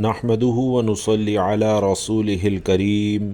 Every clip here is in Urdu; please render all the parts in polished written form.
نحمدہ ونصلی علی رسولہ الکریم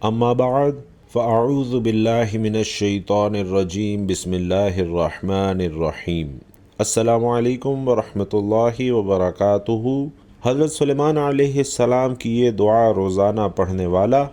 اما بعد فاعوذ باللہ من الشیطان الرجیم بسم اللہ الرحمن الرحیم۔ السلام علیکم ورحمۃ اللہ وبرکاتہ۔ حضرت سلیمان علیہ السلام کی یہ دعا روزانہ پڑھنے والا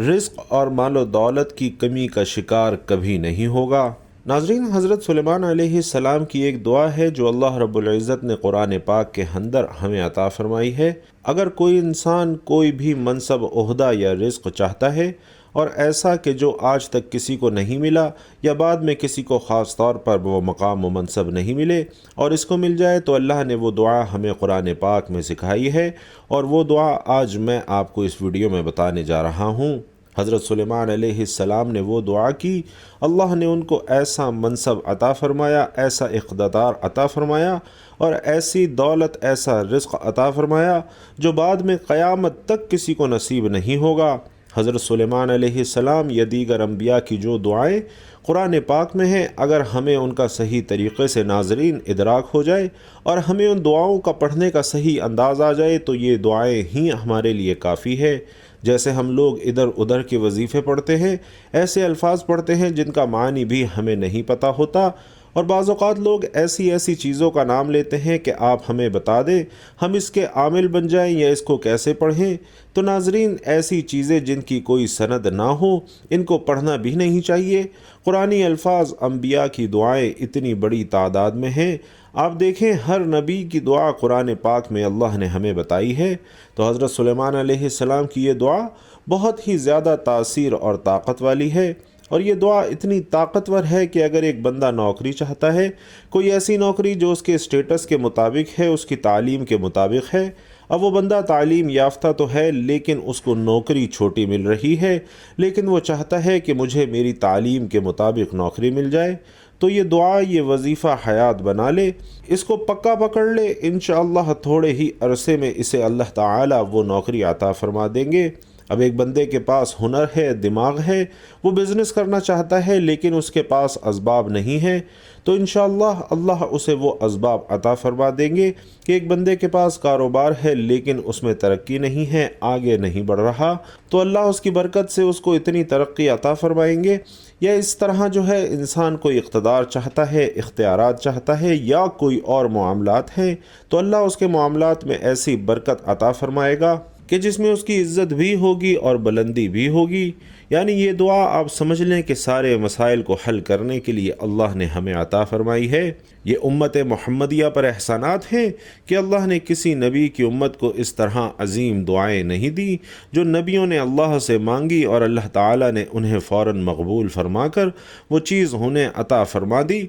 رزق اور مال و دولت کی کمی کا شکار کبھی نہیں ہوگا۔ ناظرین، حضرت سلیمان علیہ السلام کی ایک دعا ہے جو اللہ رب العزت نے قرآن پاک کے اندر ہمیں عطا فرمائی ہے۔ اگر کوئی انسان کوئی بھی منصب، عہدہ یا رزق چاہتا ہے اور ایسا کہ جو آج تک کسی کو نہیں ملا یا بعد میں کسی کو خاص طور پر وہ مقام و منصب نہیں ملے اور اس کو مل جائے، تو اللہ نے وہ دعا ہمیں قرآن پاک میں سکھائی ہے، اور وہ دعا آج میں آپ کو اس ویڈیو میں بتانے جا رہا ہوں۔ حضرت سلیمان علیہ السلام نے وہ دعا کی، اللہ نے ان کو ایسا منصب عطا فرمایا، ایسا اقتدار عطا فرمایا اور ایسی دولت، ایسا رزق عطا فرمایا جو بعد میں قیامت تک کسی کو نصیب نہیں ہوگا۔ حضرت سلیمان علیہ السلام یا دیگر انبیاء کی جو دعائیں قرآن پاک میں ہیں، اگر ہمیں ان کا صحیح طریقے سے ناظرین ادراک ہو جائے اور ہمیں ان دعاؤں کا پڑھنے کا صحیح انداز آ جائے تو یہ دعائیں ہی ہمارے لیے کافی ہے۔ جیسے ہم لوگ ادھر ادھر کے وظیفے پڑھتے ہیں، ایسے الفاظ پڑھتے ہیں جن کا معنی بھی ہمیں نہیں پتہ ہوتا، اور بعض اوقات لوگ ایسی چیزوں کا نام لیتے ہیں کہ آپ ہمیں بتا دیں، ہم اس کے عامل بن جائیں یا اس کو کیسے پڑھیں۔ تو ناظرین، ایسی چیزیں جن کی کوئی سند نہ ہو، ان کو پڑھنا بھی نہیں چاہیے۔ قرآنی الفاظ، انبیاء کی دعائیں اتنی بڑی تعداد میں ہیں، آپ دیکھیں ہر نبی کی دعا قرآن پاک میں اللہ نے ہمیں بتائی ہے۔ تو حضرت سلیمان علیہ السلام کی یہ دعا بہت ہی زیادہ تاثیر اور طاقت والی ہے، اور یہ دعا اتنی طاقتور ہے کہ اگر ایک بندہ نوکری چاہتا ہے، کوئی ایسی نوکری جو اس کے اسٹیٹس کے مطابق ہے، اس کی تعلیم کے مطابق ہے، اب وہ بندہ تعلیم یافتہ تو ہے لیکن اس کو نوکری چھوٹی مل رہی ہے، لیکن وہ چاہتا ہے کہ مجھے میری تعلیم کے مطابق نوکری مل جائے، تو یہ دعا، یہ وظیفہ حیات بنا لے، اس کو پکا پکڑ لے، انشاءاللہ تھوڑے ہی عرصے میں اسے اللہ تعالیٰ وہ نوکری عطا فرما دیں گے۔ اب ایک بندے کے پاس ہنر ہے، دماغ ہے، وہ بزنس کرنا چاہتا ہے لیکن اس کے پاس اسباب نہیں ہیں، تو انشاءاللہ اللہ اسے وہ اسباب عطا فرما دیں گے کہ ایک بندے کے پاس کاروبار ہے لیکن اس میں ترقی نہیں ہے، آگے نہیں بڑھ رہا، تو اللہ اس کی برکت سے اس کو اتنی ترقی عطا فرمائیں گے۔ یا اس طرح جو ہے انسان کوئی اقتدار چاہتا ہے، اختیارات چاہتا ہے یا کوئی اور معاملات ہیں، تو اللہ اس کے معاملات میں ایسی برکت عطا فرمائے گا کہ جس میں اس کی عزت بھی ہوگی اور بلندی بھی ہوگی۔ یعنی یہ دعا آپ سمجھ لیں کہ سارے مسائل کو حل کرنے کے لیے اللہ نے ہمیں عطا فرمائی ہے۔ یہ امت محمدیہ پر احسانات ہیں کہ اللہ نے کسی نبی کی امت کو اس طرح عظیم دعائیں نہیں دی جو نبیوں نے اللہ سے مانگی اور اللہ تعالیٰ نے انہیں فوراً مقبول فرما کر وہ چیز انہیں عطا فرما دی،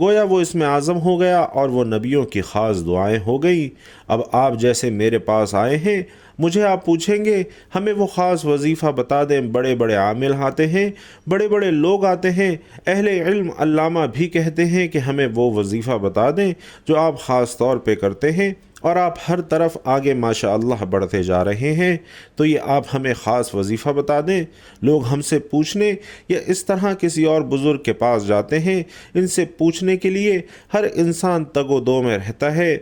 گویا وہ اس میں اعظم ہو گیا اور وہ نبیوں کی خاص دعائیں ہو گئی۔ اب آپ جیسے میرے پاس آئے ہیں، مجھے آپ پوچھیں گے ہمیں وہ خاص وظیفہ بتا دیں، بڑے بڑے عامل آتے ہیں، بڑے بڑے لوگ آتے ہیں، اہل علم علامہ بھی کہتے ہیں کہ ہمیں وہ وظیفہ بتا دیں جو آپ خاص طور پہ کرتے ہیں، اور آپ ہر طرف آگے ماشاءاللہ بڑھتے جا رہے ہیں، تو یہ آپ ہمیں خاص وظیفہ بتا دیں۔ لوگ ہم سے پوچھنے یا اس طرح کسی اور بزرگ کے پاس جاتے ہیں، ان سے پوچھنے کے لیے ہر انسان تگ و دو میں رہتا ہے۔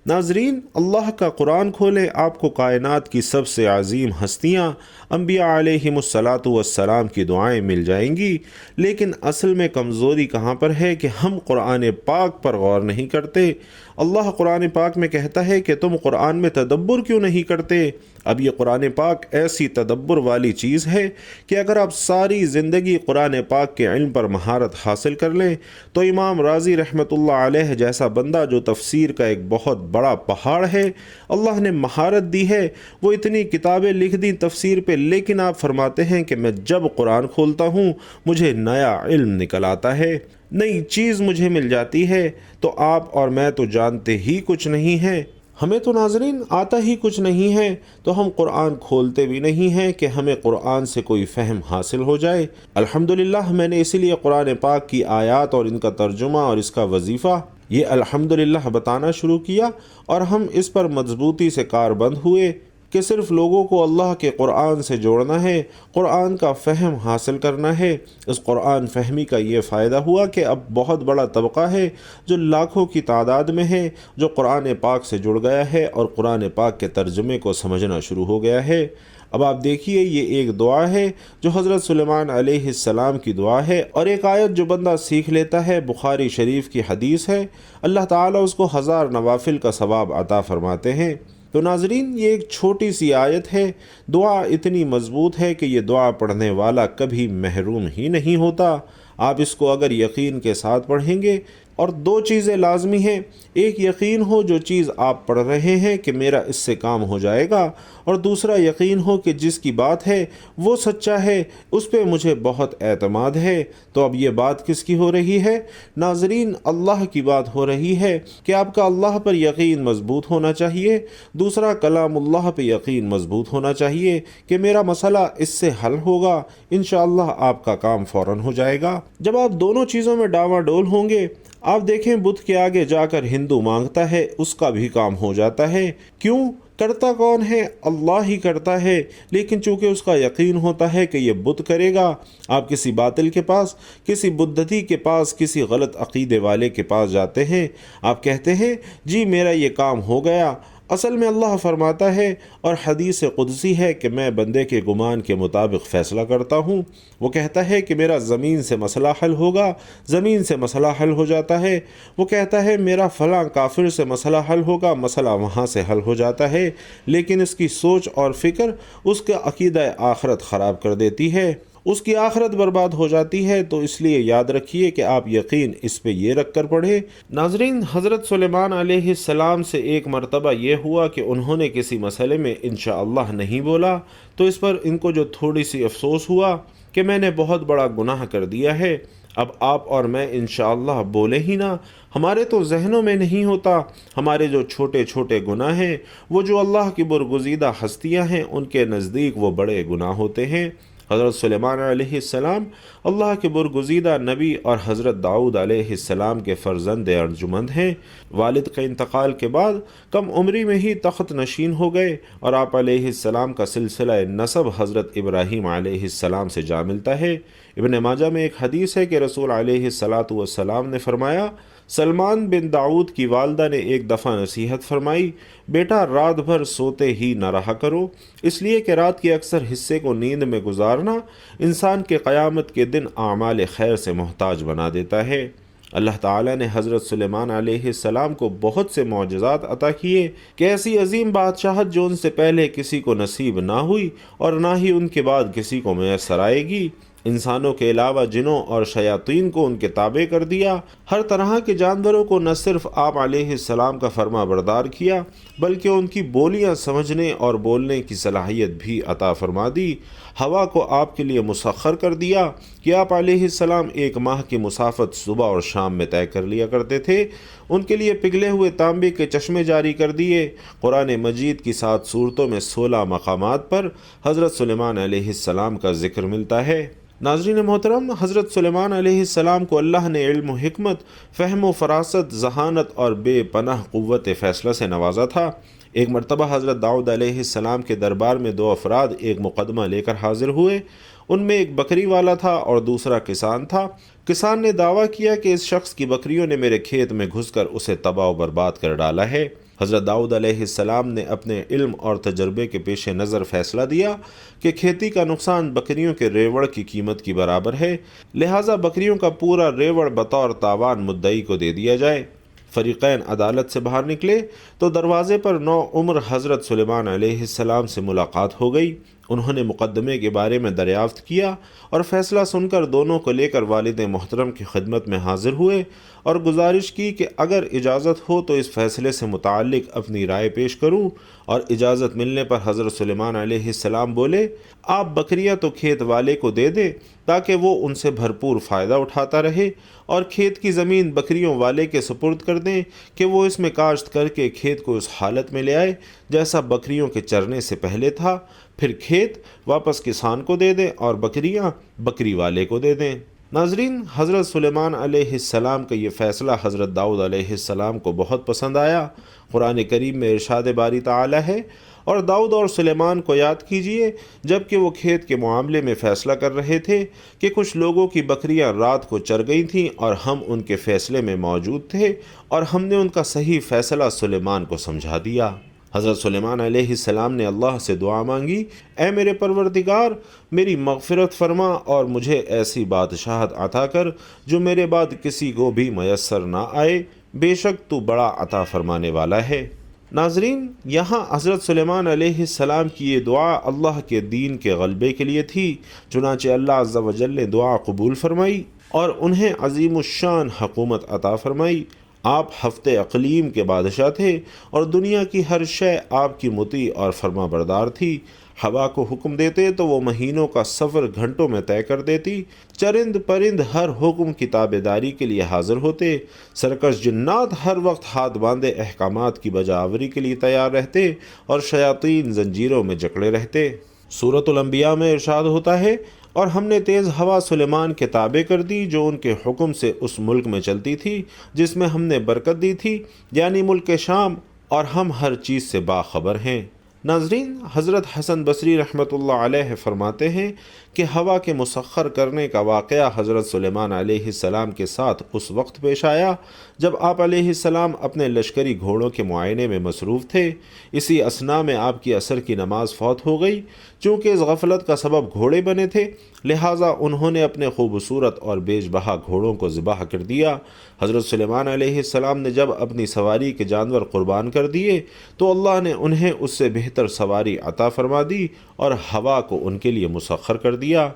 ناظرین، اللہ کا قرآن کھولیں، آپ کو کائنات کی سب سے عظیم ہستیاں انبیاء علیہم الصلاۃ والسلام کی دعائیں مل جائیں گی، لیکن اصل میں کمزوری کہاں پر ہے کہ ہم قرآن پاک پر غور نہیں کرتے۔ اللہ قرآن پاک میں کہتا ہے کہ تم قرآن میں تدبر کیوں نہیں کرتے؟ اب یہ قرآن پاک ایسی تدبر والی چیز ہے کہ اگر آپ ساری زندگی قرآن پاک کے علم پر مہارت حاصل کر لیں تو امام راضی رحمۃ اللہ علیہ جیسا بندہ جو تفسیر کا ایک بہت بڑا پہاڑ ہے، اللہ نے مہارت دی ہے، وہ اتنی کتابیں لکھ دیں تفسیر پہ، لیکن آپ فرماتے ہیں کہ میں جب قرآن کھولتا ہوں مجھے نیا علم نکل آتا ہے، نئی چیز مجھے مل جاتی ہے، تو آپ اور میں تو جانتے ہی کچھ نہیں ہیں، ہمیں تو ناظرین آتا ہی کچھ نہیں ہے، تو ہم قرآن کھولتے بھی نہیں ہیں کہ ہمیں قرآن سے کوئی فہم حاصل ہو جائے۔ الحمدللہ میں نے اسی لیے قرآن پاک کی آیات اور ان کا ترجمہ اور اس کا وظیفہ یہ الحمدللہ بتانا شروع کیا، اور ہم اس پر مضبوطی سے کاربند ہوئے کہ صرف لوگوں کو اللہ کے قرآن سے جوڑنا ہے، قرآن کا فہم حاصل کرنا ہے۔ اس قرآن فہمی کا یہ فائدہ ہوا کہ اب بہت بڑا طبقہ ہے جو لاکھوں کی تعداد میں ہے، جو قرآن پاک سے جڑ گیا ہے اور قرآن پاک کے ترجمے کو سمجھنا شروع ہو گیا ہے۔ اب آپ دیکھیے، یہ ایک دعا ہے جو حضرت سلیمان علیہ السلام کی دعا ہے، اور ایک آیت جو بندہ سیکھ لیتا ہے بخاری شریف کی حدیث ہے، اللہ تعالیٰ اس کو 1000 نوافل کا ثواب عطا فرماتے ہیں۔ تو ناظرین، یہ ایک چھوٹی سی آیت ہے، دعا اتنی مضبوط ہے کہ یہ دعا پڑھنے والا کبھی محروم ہی نہیں ہوتا۔ آپ اس کو اگر یقین کے ساتھ پڑھیں گے، اور دو چیزیں لازمی ہیں، ایک یقین ہو جو چیز آپ پڑھ رہے ہیں کہ میرا اس سے کام ہو جائے گا، اور دوسرا یقین ہو کہ جس کی بات ہے وہ سچا ہے، اس پہ مجھے بہت اعتماد ہے۔ تو اب یہ بات کس کی ہو رہی ہے؟ ناظرین، اللہ کی بات ہو رہی ہے کہ آپ کا اللہ پر یقین مضبوط ہونا چاہیے، دوسرا کلام اللہ پہ یقین مضبوط ہونا چاہیے کہ میرا مسئلہ اس سے حل ہوگا، انشاءاللہ آپ کا کام فوراً ہو جائے گا۔ جب آپ دونوں چیزوں میں ڈاواں ڈول ہوں گے، آپ دیکھیں بت کے آگے جا کر ہندو مانگتا ہے، اس کا بھی کام ہو جاتا ہے۔ کیوں؟ کرتا کون ہے؟ اللہ ہی کرتا ہے، لیکن چونکہ اس کا یقین ہوتا ہے کہ یہ بت کرے گا۔ آپ کسی باطل کے پاس، کسی بدعتی کے پاس، کسی غلط عقیدے والے کے پاس جاتے ہیں، آپ کہتے ہیں جی میرا یہ کام ہو گیا۔ اصل میں اللہ فرماتا ہے، اور حدیث قدسی ہے، کہ میں بندے کے گمان کے مطابق فیصلہ کرتا ہوں۔ وہ کہتا ہے کہ میرا زمین سے مسئلہ حل ہوگا، زمین سے مسئلہ حل ہو جاتا ہے۔ وہ کہتا ہے میرا فلاں کافر سے مسئلہ حل ہوگا، مسئلہ وہاں سے حل ہو جاتا ہے، لیکن اس کی سوچ اور فکر اس کا عقیدہ آخرت خراب کر دیتی ہے، اس کی آخرت برباد ہو جاتی ہے۔ تو اس لیے یاد رکھیے کہ آپ یقین اس پہ یہ رکھ کر پڑھیں۔ ناظرین، حضرت سلیمان علیہ السلام سے ایک مرتبہ یہ ہوا کہ انہوں نے کسی مسئلے میں انشاءاللہ نہیں بولا، تو اس پر ان کو جو تھوڑی سی افسوس ہوا کہ میں نے بہت بڑا گناہ کر دیا ہے، اب آپ اور میں انشاءاللہ بولے ہی نہ۔ ہمارے تو ذہنوں میں نہیں ہوتا، ہمارے جو چھوٹے چھوٹے گناہ ہیں، وہ جو اللہ کی برگزیدہ ہستیاں ہیں، ان کے نزدیک وہ بڑے گناہ ہوتے ہیں۔ حضرت سلیمان علیہ السلام اللہ کے برگزیدہ نبی اور حضرت داؤد علیہ السلام کے فرزند ارجمند ہیں۔ والد کے انتقال کے بعد کم عمری میں ہی تخت نشین ہو گئے، اور آپ علیہ السلام کا سلسلہ نسب حضرت ابراہیم علیہ السلام سے جا ملتا ہے۔ ابن ماجہ میں ایک حدیث ہے کہ رسول علیہ السلام نے فرمایا، سلمان بن داؤد کی والدہ نے ایک دفعہ نصیحت فرمائی، بیٹا رات بھر سوتے ہی نہ رہا کرو، اس لیے کہ رات کے اکثر حصے کو نیند میں گزارنا انسان کے قیامت کے دن اعمال خیر سے محتاج بنا دیتا ہے۔ اللہ تعالیٰ نے حضرت سلیمان علیہ السلام کو بہت سے معجزات عطا کیے کہ ایسی عظیم بادشاہت جو ان سے پہلے کسی کو نصیب نہ ہوئی اور نہ ہی ان کے بعد کسی کو میسر آئے گی۔ انسانوں کے علاوہ جنوں اور شیاطین کو ان کے تابع کر دیا، ہر طرح کے جانوروں کو نہ صرف آپ علیہ السلام کا فرما بردار کیا، بلکہ ان کی بولیاں سمجھنے اور بولنے کی صلاحیت بھی عطا فرما دی۔ ہوا کو آپ کے لیے مسخر کر دیا کہ آپ علیہ السلام 1 ماہ کی مسافت صبح اور شام میں طے کر لیا کرتے تھے۔ ان کے لیے پگھلے ہوئے تانبے کے چشمے جاری کر دیے۔ قرآن مجید کی 7 سورتوں میں 16 مقامات پر حضرت سلیمان علیہ السلام کا ذکر ملتا ہے۔ ناظرین محترم، حضرت سلیمان علیہ السلام کو اللہ نے علم و حکمت، فہم و فراست، ذہانت اور بے پناہ قوت فیصلہ سے نوازا تھا۔ ایک مرتبہ حضرت داؤد علیہ السلام کے دربار میں 2 افراد ایک مقدمہ لے کر حاضر ہوئے۔ ان میں ایک بکری والا تھا اور دوسرا کسان تھا۔ کسان نے دعویٰ کیا کہ اس شخص کی بکریوں نے میرے کھیت میں گھس کر اسے تباہ و برباد کر ڈالا ہے۔ حضرت داؤد علیہ السلام نے اپنے علم اور تجربے کے پیش نظر فیصلہ دیا کہ کھیتی کا نقصان بکریوں کے ریوڑ کی قیمت کی برابر ہے، لہٰذا بکریوں کا پورا ریوڑ بطور تاوان مدعی کو دے دیا جائے۔ فریقین عدالت سے باہر نکلے تو دروازے پر نوعمر حضرت سلیمان علیہ السلام سے ملاقات ہو گئی۔ انہوں نے مقدمے کے بارے میں دریافت کیا اور فیصلہ سن کر دونوں کو لے کر والد محترم کی خدمت میں حاضر ہوئے اور گزارش کی کہ اگر اجازت ہو تو اس فیصلے سے متعلق اپنی رائے پیش کروں، اور اجازت ملنے پر حضرت سلیمان علیہ السلام بولے، آپ بکریاں تو کھیت والے کو دے دیں تاکہ وہ ان سے بھرپور فائدہ اٹھاتا رہے، اور کھیت کی زمین بکریوں والے کے سپرد کر دیں کہ وہ اس میں کاشت کر کے کھیت کو اس حالت میں لے آئے جیسا بکریوں کے چرنے سے پہلے تھا، پھر کھیت واپس کسان کو دے دیں اور بکریاں بکری والے کو دے دیں۔ ناظرین، حضرت سلیمان علیہ السلام کا یہ فیصلہ حضرت داؤد علیہ السلام کو بہت پسند آیا۔ قرآن کریم میں ارشاد باری تعالی ہے، اور داؤد اور سلیمان کو یاد کیجیے جب کہ وہ کھیت کے معاملے میں فیصلہ کر رہے تھے کہ کچھ لوگوں کی بکریاں رات کو چر گئی تھیں اور ہم ان کے فیصلے میں موجود تھے اور ہم نے ان کا صحیح فیصلہ سلیمان کو سمجھا دیا۔ حضرت سلیمان علیہ السلام نے اللہ سے دعا مانگی، اے میرے پروردگار، میری مغفرت فرما اور مجھے ایسی بادشاہت عطا کر جو میرے بعد کسی کو بھی میسر نہ آئے، بے شک تو بڑا عطا فرمانے والا ہے۔ ناظرین، یہاں حضرت سلیمان علیہ السلام کی یہ دعا اللہ کے دین کے غلبے کے لیے تھی، چنانچہ اللہ عز و جل نے دعا قبول فرمائی اور انہیں عظیم الشان حکومت عطا فرمائی۔ آپ ہفتے اقلیم کے بادشاہ تھے اور دنیا کی ہر شے آپ کی مطیع اور فرما بردار تھی۔ ہوا کو حکم دیتے تو وہ مہینوں کا سفر گھنٹوں میں طے کر دیتی، چرند پرند ہر حکم کی تابعداری کے لیے حاضر ہوتے، سرکش جنات ہر وقت ہاتھ باندھے احکامات کی بجاوری کے لیے تیار رہتے اور شیاطین زنجیروں میں جکڑے رہتے۔ سورۃ الانبیاء میں ارشاد ہوتا ہے، اور ہم نے تیز ہوا سلیمان کے تابع کر دی جو ان کے حکم سے اس ملک میں چلتی تھی جس میں ہم نے برکت دی تھی، یعنی ملک شام، اور ہم ہر چیز سے باخبر ہیں۔ ناظرین، حضرت حسن بصری رحمۃ اللہ علیہ فرماتے ہیں کہ ہوا کے مسخر کرنے کا واقعہ حضرت سلیمان علیہ السلام کے ساتھ اس وقت پیش آیا جب آپ علیہ السلام اپنے لشکری گھوڑوں کے معائنے میں مصروف تھے۔ اسی اثناء میں آپ کی عصر کی نماز فوت ہو گئی۔ چونکہ اس غفلت کا سبب گھوڑے بنے تھے، لہٰذا انہوں نے اپنے خوبصورت اور بیج بہا گھوڑوں کو ذبح کر دیا۔ حضرت سلیمان علیہ السلام نے جب اپنی سواری کے جانور قربان کر دیے تو اللہ نے انہیں اس سے بہتر سواری عطا فرما دی اور ہوا کو ان کے لیے مسخر کر دیا۔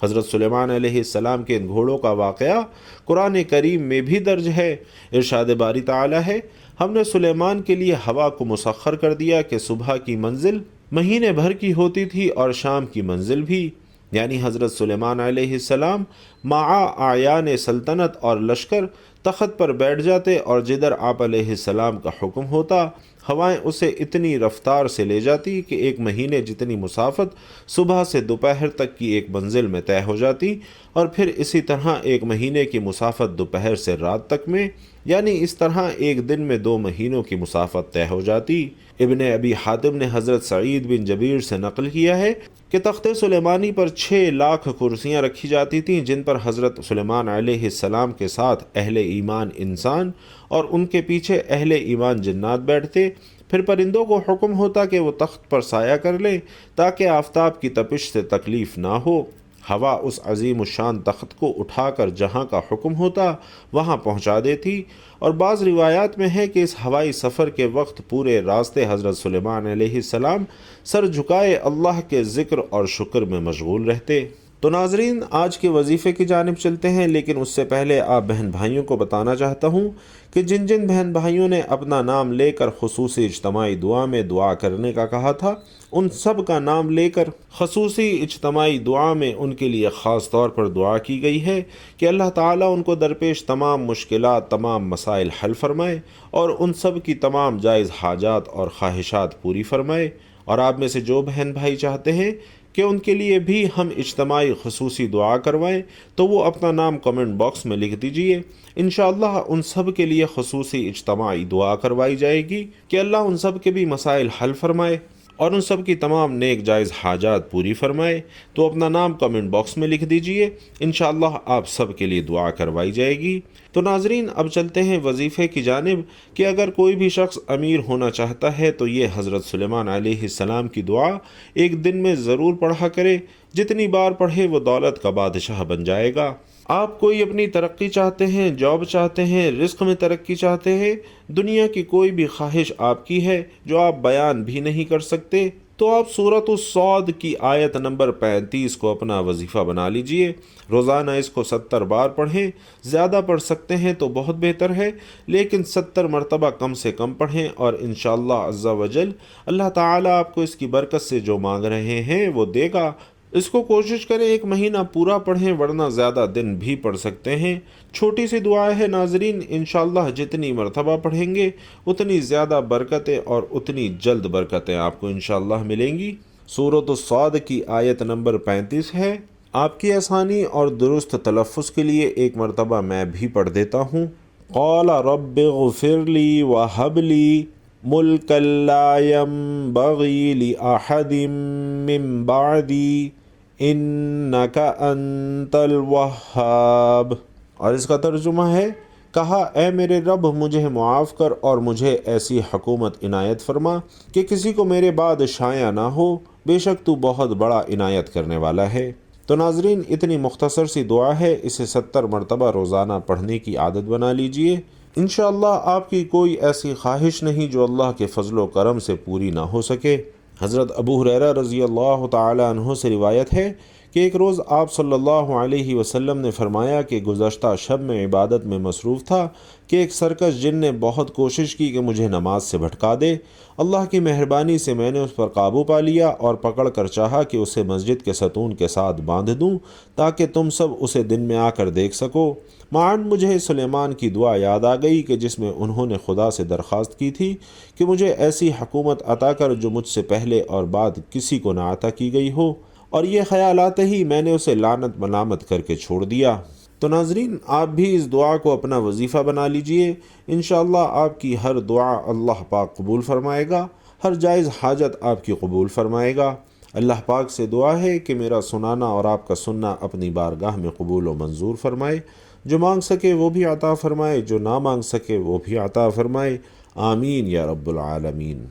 حضرت سلیمان علیہ السلام کے ان گھوڑوں کا واقعہ قرآن کریم میں بھی درج ہے۔ ارشاد باری تعالی ہے، ہم نے سلیمان کے لیے ہوا کو مسخر کر دیا کہ صبح کی منزل مہینے بھر کی ہوتی تھی اور شام کی منزل بھی، یعنی حضرت سلیمان علیہ السلام مع اعیان سلطنت اور لشکر تخت پر بیٹھ جاتے اور جدھر آپ علیہ السلام کا حکم ہوتا ہوائیں اسے اتنی رفتار سے لے جاتی کہ ایک مہینے جتنی مسافت صبح سے دوپہر تک کی ایک منزل میں طے ہو جاتی، اور پھر اسی طرح ایک مہینے کی مسافت دوپہر سے رات تک میں، یعنی اس طرح ایک دن میں 2 مہینوں کی مسافت طے ہو جاتی۔ ابن ابی حاتم نے حضرت سعید بن جبیر سے نقل کیا ہے کہ تخت سلیمانی پر 6 لاکھ کرسیاں رکھی جاتی تھیں جن پر حضرت سلیمان علیہ السلام کے ساتھ اہل ایمان انسان اور ان کے پیچھے اہل ایمان جنات بیٹھتے۔ پھر پرندوں کو حکم ہوتا کہ وہ تخت پر سایہ کر لیں تاکہ آفتاب کی تپش سے تکلیف نہ ہو۔ ہوا اس عظیم الشان تخت کو اٹھا کر جہاں کا حکم ہوتا وہاں پہنچا دیتی، اور بعض روایات میں ہے کہ اس ہوائی سفر کے وقت پورے راستے حضرت سلیمان علیہ السلام سر جھکائے اللہ کے ذکر اور شکر میں مشغول رہتے۔ تو ناظرین، آج کے وظیفے کی جانب چلتے ہیں، لیکن اس سے پہلے آپ بہن بھائیوں کو بتانا چاہتا ہوں کہ جن جن بہن بھائیوں نے اپنا نام لے کر خصوصی اجتماعی دعا میں دعا کرنے کا کہا تھا، ان سب کا نام لے کر خصوصی اجتماعی دعا میں ان کے لیے خاص طور پر دعا کی گئی ہے کہ اللہ تعالیٰ ان کو درپیش تمام مشکلات، تمام مسائل حل فرمائے اور ان سب کی تمام جائز حاجات اور خواہشات پوری فرمائے۔ اور آپ میں سے جو بہن بھائی چاہتے ہیں کہ ان کے لیے بھی ہم اجتماعی خصوصی دعا کروائیں تو وہ اپنا نام کمنٹ باکس میں لکھ دیجئے۔ انشاءاللہ ان سب کے لیے خصوصی اجتماعی دعا کروائی جائے گی کہ اللہ ان سب کے بھی مسائل حل فرمائے اور ان سب کی تمام نیک جائز حاجات پوری فرمائے۔ تو اپنا نام کمنٹ باکس میں لکھ دیجئے، انشاءاللہ آپ سب کے لیے دعا کروائی جائے گی۔ تو ناظرین، اب چلتے ہیں وظیفے کی جانب کہ اگر کوئی بھی شخص امیر ہونا چاہتا ہے تو یہ حضرت سلیمان علیہ السلام کی دعا ایک دن میں ضرور پڑھا کرے، جتنی بار پڑھے وہ دولت کا بادشاہ بن جائے گا۔ آپ کوئی اپنی ترقی چاہتے ہیں، جاب چاہتے ہیں، رزق میں ترقی چاہتے ہیں، دنیا کی کوئی بھی خواہش آپ کی ہے جو آپ بیان بھی نہیں کر سکتے، تو آپ سورۃ الصاد کی آیت نمبر 35 کو اپنا وظیفہ بنا لیجئے۔ روزانہ اس کو 70 بار پڑھیں، زیادہ پڑھ سکتے ہیں تو بہت بہتر ہے، لیکن 70 مرتبہ کم سے کم پڑھیں، اور انشاءاللہ عز و جل اللہ تعالیٰ آپ کو اس کی برکت سے جو مانگ رہے ہیں وہ دے گا۔ اس کو کوشش کریں 1 مہینہ پورا پڑھیں، ورنہ زیادہ دن بھی پڑھ سکتے ہیں۔ چھوٹی سی دعا ہے ناظرین، انشاءاللہ جتنی مرتبہ پڑھیں گے اتنی زیادہ برکتیں اور اتنی جلد برکتیں آپ کو انشاءاللہ ملیں گی۔ سورۃ الصاد کی آیت نمبر 35 ہے۔ آپ کی آسانی اور درست تلفظ کے لیے ایک مرتبہ میں بھی پڑھ دیتا ہوں۔ قال رب اغفر لی وہب لی ملکا لا ینبغی لأحد من بعدی انک انت الوہاب۔ اور اس کا ترجمہ ہے، کہا اے میرے رب مجھے معاف کر اور مجھے ایسی حکومت عنایت فرما کہ کسی کو میرے بعد شایع نہ ہو، بے شک تو بہت بڑا عنایت کرنے والا ہے۔ تو ناظرین، اتنی مختصر سی دعا ہے، اسے 70 مرتبہ روزانہ پڑھنے کی عادت بنا لیجئے۔ انشاءاللہ آپ کی کوئی ایسی خواہش نہیں جو اللہ کے فضل و کرم سے پوری نہ ہو سکے۔ حضرت ابو ہریرہ رضی اللہ تعالی عنہ سے روایت ہے کہ ایک روز آپ صلی اللہ علیہ وسلم نے فرمایا کہ گزشتہ شب میں عبادت میں مصروف تھا کہ ایک سرکش جن نے بہت کوشش کی کہ مجھے نماز سے بھٹکا دے۔ اللہ کی مہربانی سے میں نے اس پر قابو پا لیا اور پکڑ کر چاہا کہ اسے مسجد کے ستون کے ساتھ باندھ دوں تاکہ تم سب اسے دن میں آ کر دیکھ سکو۔ معاً مجھے سلیمان کی دعا یاد آ گئی کہ جس میں انہوں نے خدا سے درخواست کی تھی کہ مجھے ایسی حکومت عطا کر جو مجھ سے پہلے اور بعد کسی کو نہ عطا کی گئی ہو، اور یہ خیال آتے ہی میں نے اسے لعنت ملامت کر کے چھوڑ دیا۔ تو ناظرین، آپ بھی اس دعا کو اپنا وظیفہ بنا لیجئے۔ انشاءاللہ آپ کی ہر دعا اللہ پاک قبول فرمائے گا، ہر جائز حاجت آپ کی قبول فرمائے گا۔ اللہ پاک سے دعا ہے کہ میرا سنانا اور آپ کا سننا اپنی بارگاہ میں قبول و منظور فرمائے، جو مانگ سکے وہ بھی عطا فرمائے، جو نہ مانگ سکے وہ بھی عطا فرمائے۔ آمین یا رب العالمین۔